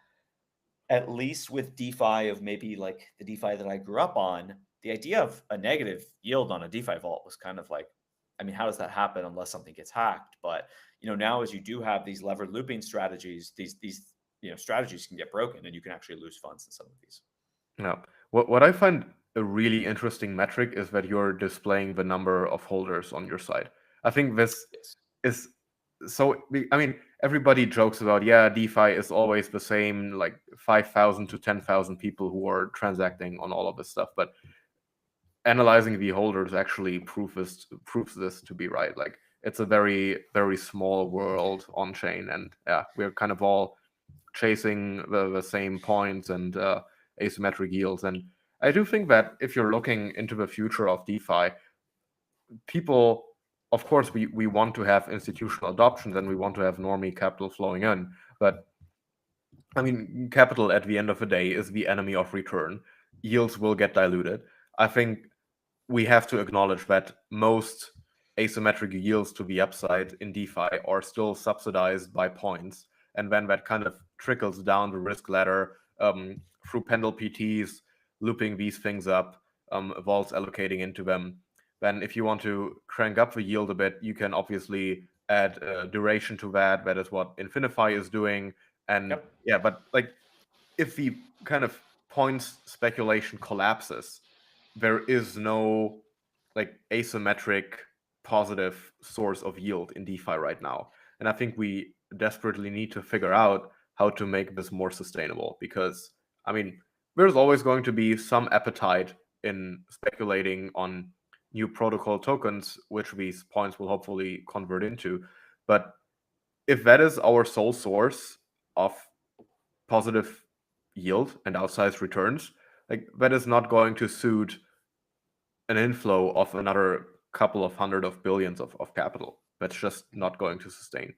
at least with DeFi of maybe like the DeFi that I grew up on, the idea of a negative yield on a DeFi vault was kind of like, I mean, how does that happen unless something gets hacked? But now as you do have these levered looping strategies, these strategies can get broken, and you can actually lose funds in some of these. Yeah. What I find a really interesting metric is that you're displaying the number of holders on your site. I think this is so. I mean, everybody jokes about, DeFi is always the same, like 5,000 to 10,000 people who are transacting on all of this stuff. But analyzing the holders actually proves this to be right. Like, it's a very, very small world on chain, and we're kind of all chasing the same points and asymmetric yields. And I do think that if you're looking into the future of DeFi, people, of course, we want to have institutional adoptions and we want to have normie capital flowing in. But I mean, capital at the end of the day is the enemy of return. Yields will get diluted. I think we have to acknowledge that most asymmetric yields to the upside in DeFi are still subsidized by points. And then that kind of trickles down the risk ladder through Pendle PTs, looping these things up, vaults allocating into them. Then if you want to crank up the yield a bit, you can obviously add duration to that. That is what Infinify is doing. And but like, if the kind of points speculation collapses, there is no like asymmetric positive source of yield in DeFi right now. And I think we desperately need to figure out how to make this more sustainable, because I mean, there's always going to be some appetite in speculating on new protocol tokens, which these points will hopefully convert into. But if that is our sole source of positive yield and outsized returns, like that is not going to suit an inflow of another couple of hundred of billions of capital. That's just not going to sustain.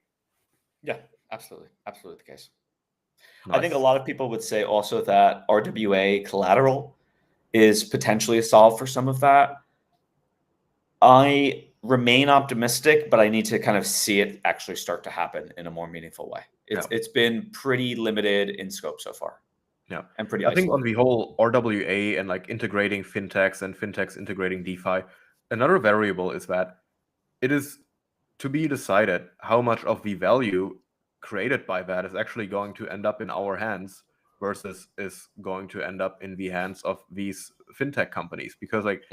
Yeah, absolutely the case. Nice. I think a lot of people would say also that RWA collateral is potentially a solve for some of that. I remain optimistic, but I need to kind of see it actually start to happen in a more meaningful way. It's been pretty limited in scope so far. Yeah, and pretty I think on isolated. the whole RWA and like integrating fintechs and fintechs integrating DeFi, another variable is that it is to be decided how much of the value created by that is actually going to end up in our hands versus is going to end up in the hands of these fintech companies, because like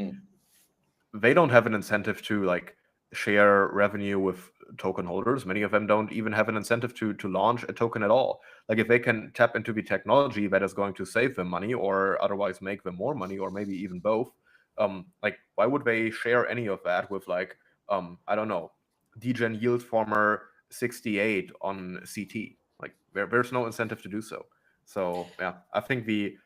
they don't have an incentive to like share revenue with token holders. Many of them don't even have an incentive to launch a token at all. Like if they can tap into the technology that is going to save them money or otherwise make them more money, or maybe even both, like why would they share any of that with like I don't know, Degen Yield Former 68 on CT? Like there's no incentive to do so. So yeah, I think the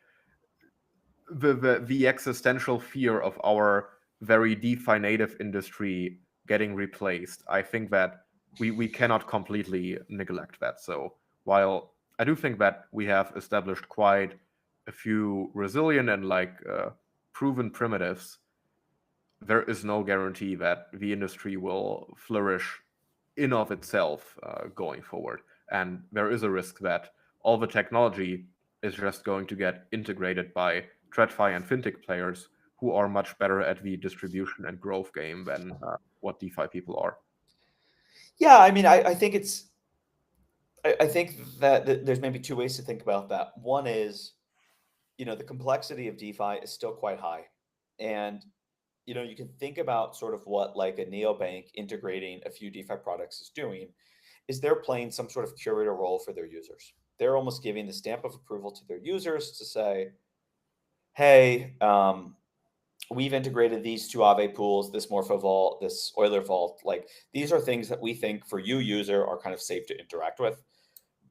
existential fear of our very DeFi native industry getting replaced, I think that we cannot completely neglect that. So while I do think that we have established quite a few resilient and like proven primitives, there is no guarantee that the industry will flourish in of itself going forward. And there is a risk that all the technology is just going to get integrated by TradFi and fintech players who are much better at the distribution and growth game than what DeFi people are. Yeah, I mean, I think I think that there's maybe two ways to think about that. One is, the complexity of DeFi is still quite high, and you can think about sort of what like a neobank integrating a few DeFi products is doing. Is they're playing some sort of curator role for their users. They're almost giving the stamp of approval to their users to say, hey, we've integrated these two Aave pools, this Morpho Vault, this Euler Vault. Like these are things that we think for you user are kind of safe to interact with.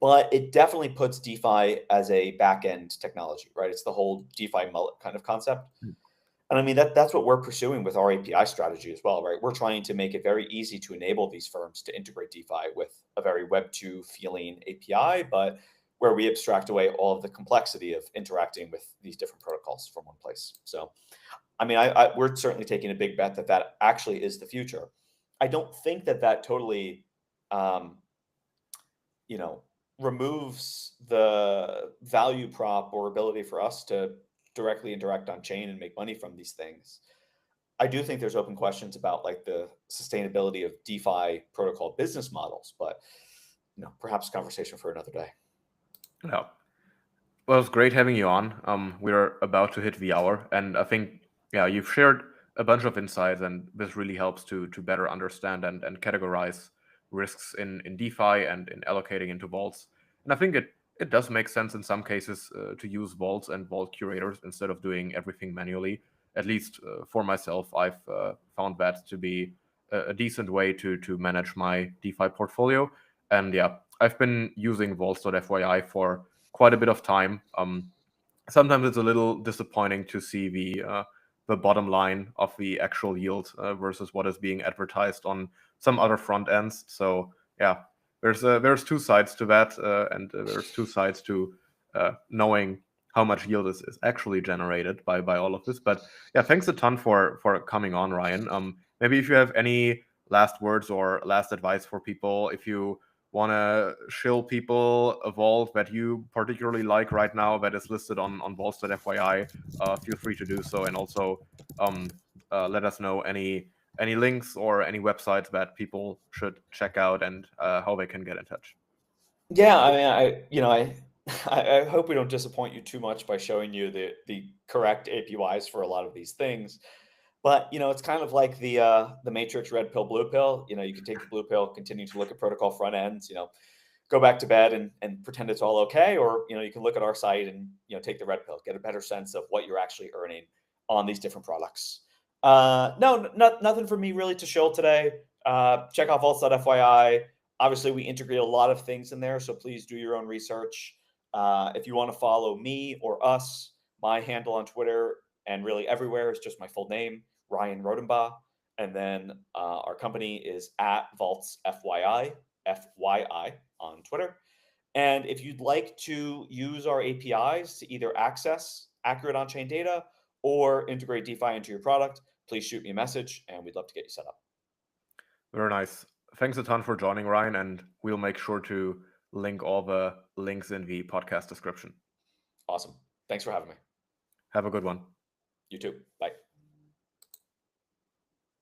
But it definitely puts DeFi as a back-end technology, right? It's the whole DeFi mullet kind of concept. And I mean, that's what we're pursuing with our API strategy as well, right? We're trying to make it very easy to enable these firms to integrate DeFi with a very Web2 feeling API, but where we abstract away all of the complexity of interacting with these different protocols from one place. So, I mean, we're certainly taking a big bet that actually is the future. I don't think that totally, removes the value prop or ability for us to directly interact on chain and make money from these things. I do think there's open questions about like the sustainability of DeFi protocol business models, but perhaps conversation for another day. Yeah. Well, it's great having you on. We're about to hit the hour, and I think you've shared a bunch of insights, and this really helps to better understand and categorize risks in DeFi and in allocating into vaults. And I think it does make sense in some cases to use vaults and vault curators instead of doing everything manually. At least for myself, I've found that to be a decent way to manage my DeFi portfolio. And yeah, I've been using vaults.fyi for quite a bit of time. Sometimes it's a little disappointing to see the bottom line of the actual yield versus what is being advertised on some other front ends. So yeah, there's two sides to that, and there's two sides to knowing how much yield is actually generated by all of this. But yeah, thanks a ton for coming on, Ryan. Maybe if you have any last words or last advice for people, if you want to shill people a vault that you particularly like right now that is listed on vaults.fyi, feel free to do so. And also let us know any links or any websites that people should check out and how they can get in touch. Yeah, I mean, I hope we don't disappoint you too much by showing you the correct APYs for a lot of these things. But it's kind of like the Matrix red pill, blue pill. You can take the blue pill, continue to look at protocol front ends. Go back to bed and pretend it's all okay, or you can look at our site and take the red pill, get a better sense of what you're actually earning on these different products. No, nothing for me really to show today. Check out vaults.fyi. Obviously, we integrate a lot of things in there, so please do your own research. If you want to follow me or us, my handle on Twitter and really everywhere is just my full name, Ryan Rodenbaugh. And then our company is at Vaults FYI, FYI on Twitter. And if you'd like to use our APIs to either access accurate on-chain data or integrate DeFi into your product, please shoot me a message and we'd love to get you set up. Very nice. Thanks a ton for joining, Ryan, and we'll make sure to link all the links in the podcast description. Awesome. Thanks for having me. Have a good one. You too. Bye.